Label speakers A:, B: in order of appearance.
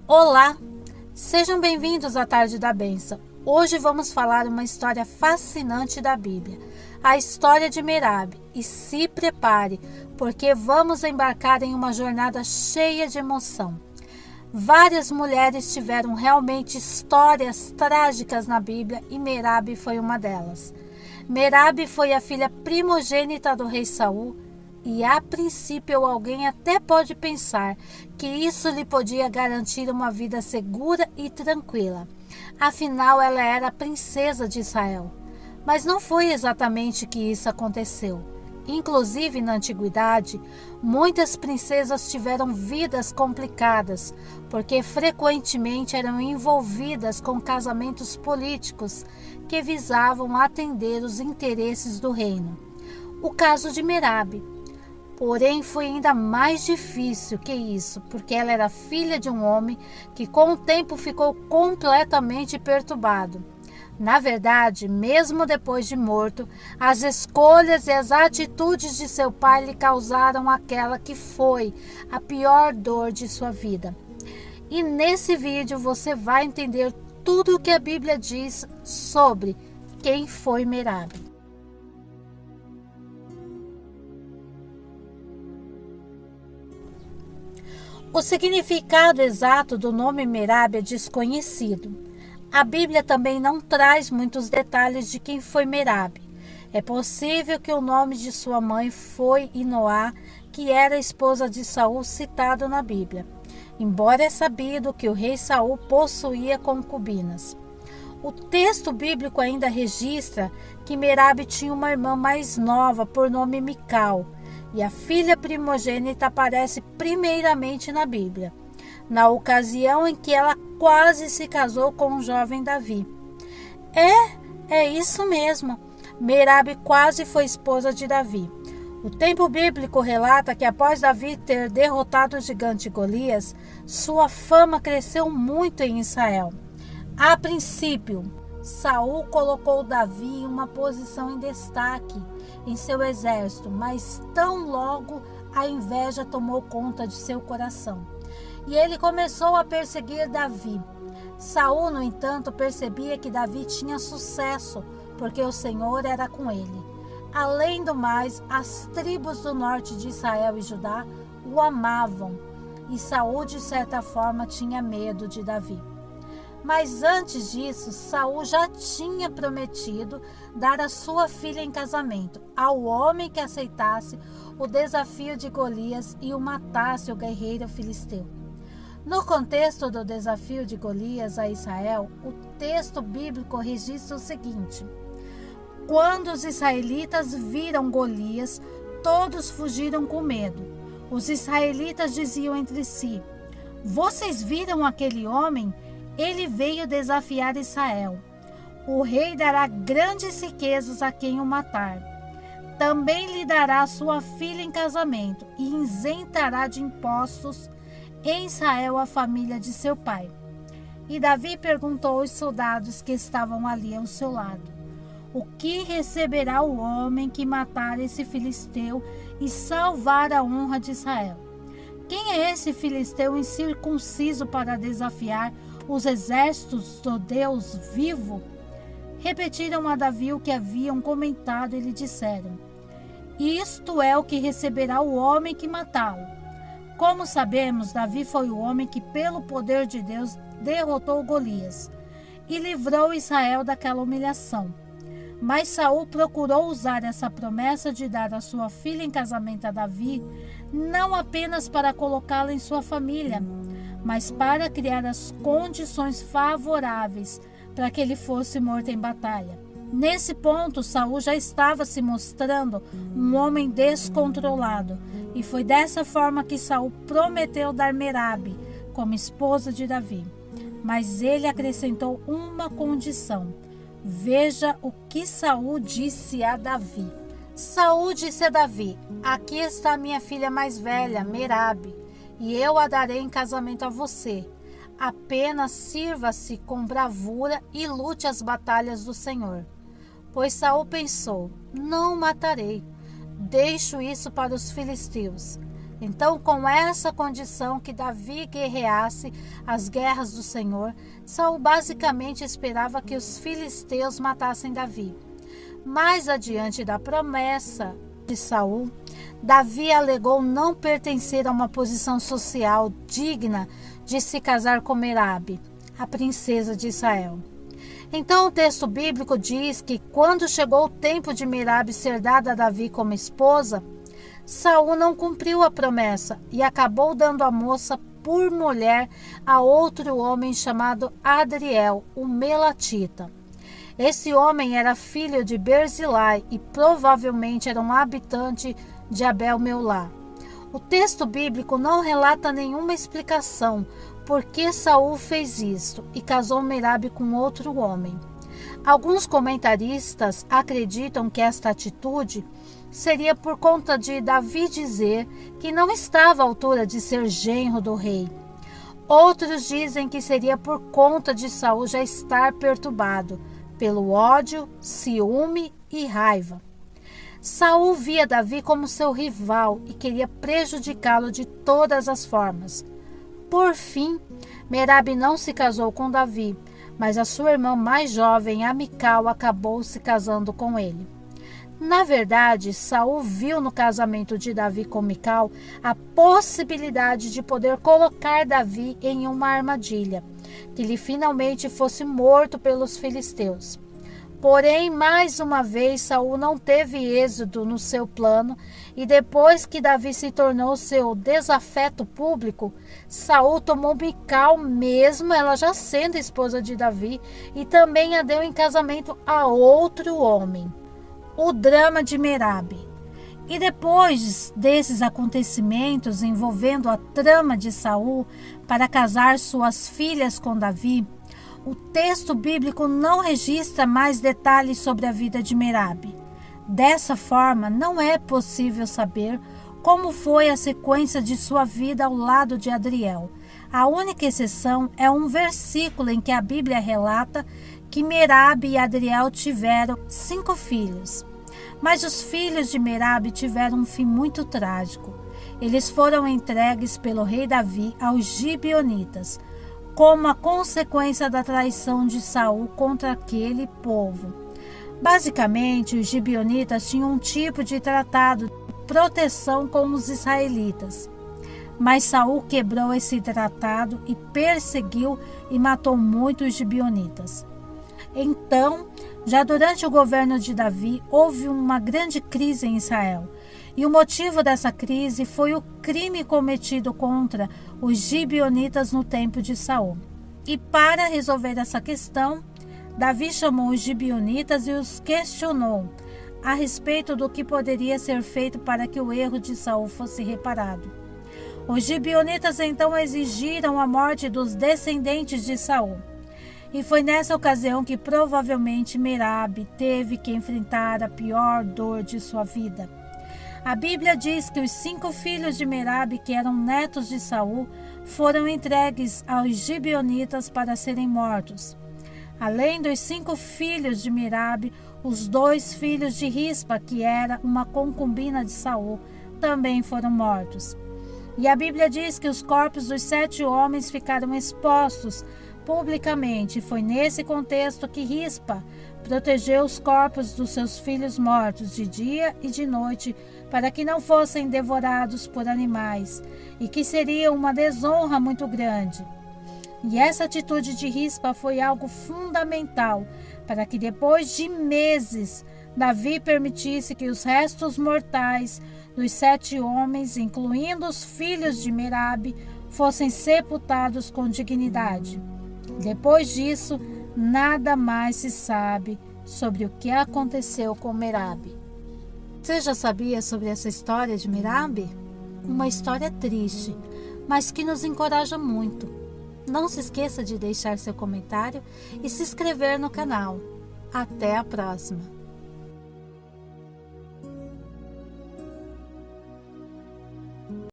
A: Olá, sejam bem-vindos à Tarde da Bênção. Hoje vamos falar uma história fascinante da Bíblia, a história de Merabe. E se prepare, porque vamos embarcar em uma jornada cheia de emoção. Várias mulheres tiveram realmente histórias trágicas na Bíblia e Merabe foi uma delas. Merabe foi a filha primogênita do rei Saul. E a princípio alguém até pode pensar que isso lhe podia garantir uma vida segura e tranquila. Afinal, ela era a princesa de Israel. Mas não foi exatamente que isso aconteceu. Inclusive, na antiguidade, muitas princesas tiveram vidas complicadas, porque frequentemente eram envolvidas com casamentos políticos que visavam atender os interesses do reino. O caso de Merabe. Porém, foi ainda mais difícil que isso, porque ela era filha de um homem que com o tempo ficou completamente perturbado. Na verdade, mesmo depois de morto, as escolhas e as atitudes de seu pai lhe causaram aquela que foi a pior dor de sua vida. E nesse vídeo você vai entender tudo o que a Bíblia diz sobre quem foi Merabe. O significado exato do nome Merabe é desconhecido. A Bíblia também não traz muitos detalhes de quem foi Merabe. É possível que o nome de sua mãe foi Inoá, que era a esposa de Saul citado na Bíblia, embora é sabido que o rei Saul possuía concubinas. O texto bíblico ainda registra que Merabe tinha uma irmã mais nova por nome Mical, e a filha primogênita aparece primeiramente na Bíblia, na ocasião em que ela quase se casou com o jovem Davi. É isso mesmo. Merabe quase foi esposa de Davi. O texto bíblico relata que após Davi ter derrotado o gigante Golias, sua fama cresceu muito em Israel. A princípio, Saul colocou Davi em uma posição em destaque em seu exército, mas tão logo a inveja tomou conta de seu coração. E ele começou a perseguir Davi. Saul, no entanto, percebia que Davi tinha sucesso, porque o Senhor era com ele. Além do mais, as tribos do norte de Israel e Judá o amavam, e Saul, de certa forma, tinha medo de Davi. Mas antes disso, Saul já tinha prometido dar a sua filha em casamento ao homem que aceitasse o desafio de Golias e o matasse o guerreiro filisteu. No contexto do desafio de Golias a Israel, o texto bíblico registra o seguinte: quando os israelitas viram Golias, todos fugiram com medo. Os israelitas diziam entre si: vocês viram aquele homem? Ele veio desafiar Israel. O rei dará grandes riquezas a quem o matar. Também lhe dará sua filha em casamento e isentará de impostos em Israel a família de seu pai. E Davi perguntou aos soldados que estavam ali ao seu lado: o que receberá o homem que matar esse filisteu e salvar a honra de Israel? Quem é esse filisteu incircunciso para desafiar os exércitos do Deus vivo? Repetiram a Davi o que haviam comentado e lhe disseram: isto é o que receberá o homem que matá-lo. Como sabemos, Davi foi o homem que, pelo poder de Deus, derrotou Golias e livrou Israel daquela humilhação. Mas Saul procurou usar essa promessa de dar a sua filha em casamento a Davi, não apenas para colocá-la em sua família, mas para criar as condições favoráveis para que ele fosse morto em batalha. Nesse ponto, Saul já estava se mostrando um homem descontrolado, e foi dessa forma que Saul prometeu dar Merabe como esposa de Davi. Mas ele acrescentou uma condição. Veja o que Saul disse a Davi. Saul disse a Davi: aqui está minha filha mais velha, Merabe, e eu a darei em casamento a você. Apenas sirva-se com bravura e lute as batalhas do Senhor. Pois Saul pensou: não matarei, deixo isso para os filisteus. Então, com essa condição que Davi guerreasse as guerras do Senhor, Saul basicamente esperava que os filisteus matassem Davi. Mais adiante da promessa de Saul, Davi alegou não pertencer a uma posição social digna de se casar com Merabe, a princesa de Israel. Então o texto bíblico diz que quando chegou o tempo de Merabe ser dada a Davi como esposa, Saul não cumpriu a promessa e acabou dando a moça por mulher a outro homem chamado Adriel, o Melatita. Esse homem era filho de Berzilai e provavelmente era um habitante de Abel-Meolá. O texto bíblico não relata nenhuma explicação por que Saul fez isto e casou Merabe com outro homem. Alguns comentaristas acreditam que esta atitude seria por conta de Davi dizer que não estava à altura de ser genro do rei. Outros dizem que seria por conta de Saul já estar perturbado pelo ódio, ciúme e raiva. Saul via Davi como seu rival e queria prejudicá-lo de todas as formas. Por fim, Merabe não se casou com Davi, mas a sua irmã mais jovem, Amical, acabou se casando com ele. Na verdade, Saul viu no casamento de Davi com Mical a possibilidade de poder colocar Davi em uma armadilha, que ele finalmente fosse morto pelos filisteus. Porém, mais uma vez, Saul não teve êxito no seu plano e depois que Davi se tornou seu desafeto público, Saul tomou Mical mesmo ela já sendo esposa de Davi e também a deu em casamento a outro homem. O drama de Merabe. E depois desses acontecimentos envolvendo a trama de Saul para casar suas filhas com Davi, o texto bíblico não registra mais detalhes sobre a vida de Merabe. Dessa forma, não é possível saber como foi a sequência de sua vida ao lado de Adriel. A única exceção é um versículo em que a Bíblia relata que Merabe e Adriel tiveram 5 filhos. Mas os filhos de Merabe tiveram um fim muito trágico. Eles foram entregues pelo rei Davi aos gibeonitas, como a consequência da traição de Saul contra aquele povo. Basicamente, os gibeonitas tinham um tipo de tratado de proteção com os israelitas. Mas Saul quebrou esse tratado e perseguiu e matou muitos gibeonitas. Então, já durante o governo de Davi, houve uma grande crise em Israel. E o motivo dessa crise foi o crime cometido contra os gibeonitas no tempo de Saul. E para resolver essa questão, Davi chamou os gibeonitas e os questionou a respeito do que poderia ser feito para que o erro de Saul fosse reparado. Os gibeonitas então exigiram a morte dos descendentes de Saul. E foi nessa ocasião que provavelmente Merabe teve que enfrentar a pior dor de sua vida. A Bíblia diz que os 5 filhos de Merabe, que eram netos de Saul, foram entregues aos gibeonitas para serem mortos. Além dos 5 filhos de Merabe, os 2 filhos de Rispa, que era uma concubina de Saul, também foram mortos. E a Bíblia diz que os corpos dos 7 homens ficaram expostos publicamente. Foi nesse contexto que Rispa protegeu os corpos dos seus filhos mortos de dia e de noite para que não fossem devorados por animais e que seria uma desonra muito grande. E essa atitude de Rispa foi algo fundamental para que depois de meses Davi permitisse que os restos mortais dos 7 homens, incluindo os filhos de Merabe, fossem sepultados com dignidade. Depois disso, nada mais se sabe sobre o que aconteceu com Merabe. Você já sabia sobre essa história de Merabe? Uma história triste, mas que nos encoraja muito. Não se esqueça de deixar seu comentário e se inscrever no canal. Até a próxima!